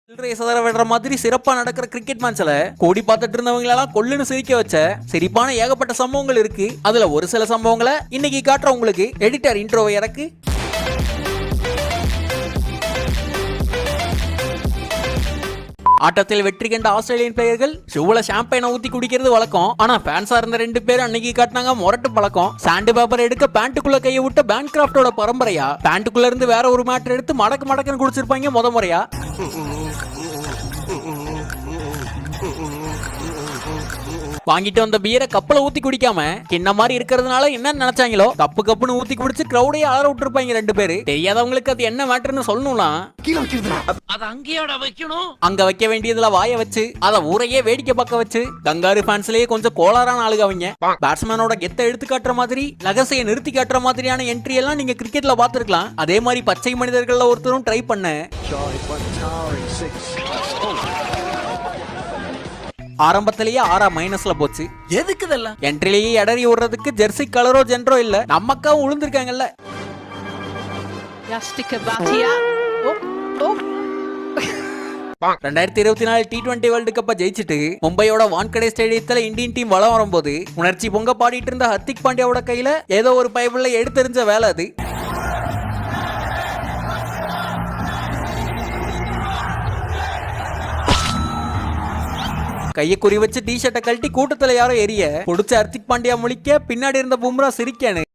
விடுற மாதிரி சிறப்பா நடக்கிற கிரிக்கெட் மேட்ச்ல கோடி பார்த்துட்டு இருந்தவங்களெல்லாம் கொல்லுன்னு சிரிக்க வச்ச சிரிப்பான ஏகப்பட்ட சம்பவங்கள் இருக்கு. அதுல ஒரு சில சம்பவங்களை இன்னைக்கு காட்டுற உங்களுக்கு. எடிட்டர் இன்ட்ரோவை இறக்கு. ஆட்டத்தில் வெற்றி கண்ட ஆஸ்திரேலியன் பிளேயர்கள் ஷூல ஷாம்பைனை ஊத்தி குடிக்கிறது வழக்கம். ஆனா ஃபேன்ஸா இருந்த 2 பேரும் அன்னைக்கு காட்டினாங்க மொரட்டு பழக்கம். சாண்டு பேப்பர் எடுக்க பேண்ட்டுக்குள்ள கையை விட்ட பேன்கிராஃப்டோட பரம்பரையா பேண்ட்டுக்குள்ள இருந்து வேற ஒரு மேட்டர் எடுத்து மடக்கு மடக்குன்னு குடிச்சிருப்பாங்க முத முறையா. வாங்கிட்டு வந்த பீரை கப்பல ஊத்தி குடிக்காம கிண்ண மாதிரி இருக்கிறதுனால என்ன நினைச்சாங்களோ கப்பு கப்புன்னு ஊத்தி குடிச்சு கிரௌடையே அலற விட்டுருப்பாங்க 2 பேரு. தெரியாதவங்களுக்கு அது என்ன மேட்டர்னு சொல்லணும்லாம் அங்க வைக்க வேண்டியதுல வாய வச்சு அத ஊரையே வேடிக்கை பார்க்க வச்சு கங்காரு ஃபேன்ஸ்லயே கொஞ்சம் கோளாறான ஆளுங்க அவங்க. பேட்ஸ்மேனோட கெத்த எடுத்து காட்டுற மாதிரி லகசையை நிறுத்தி காட்டுற மாதிரியான என்ட்ரி எல்லாம் நீங்க கிரிக்கெட்ல பாத்துருக்கலாம். அதே மாதிரி பச்சை மனிதர்கள்ல ஒருத்தரும் ட்ரை பண்ண ஆரம்பத்திலேயே 6 போச்சு. எதுக்கு இதெல்லாம்? என்ட்ரிலேயே எடறி விடுறதுக்கு ஜெர்சி கலரோ ஜென்ரோ இல்ல நம்மக்காவும் உளுந்திருக்காங்கல்ல. 2024 T20 வேர்ல்டு கப்பை ஜெயிச்சுட்டு மும்பையோட வான்கடே ஸ்டேடியத்துல இந்தியன் டீம் வளம் வரும்போது உணர்ச்சி பொங்க பாடிட்டு இருந்த ஹர்திக் பாண்டியாவோட கையில ஏதோ ஒரு பைபிள்ல எடுத்தெறிஞ்ச வேலை அது. கையை குறி வச்சு டி ஷர்ட்டை கழட்டி கூட்டத்துல யாரோ எரிய பொடிச்ச ஹர்திக் பாண்டியா முழிக்க பின்னாடி இருந்த பும்ரா சிரிக்கானு.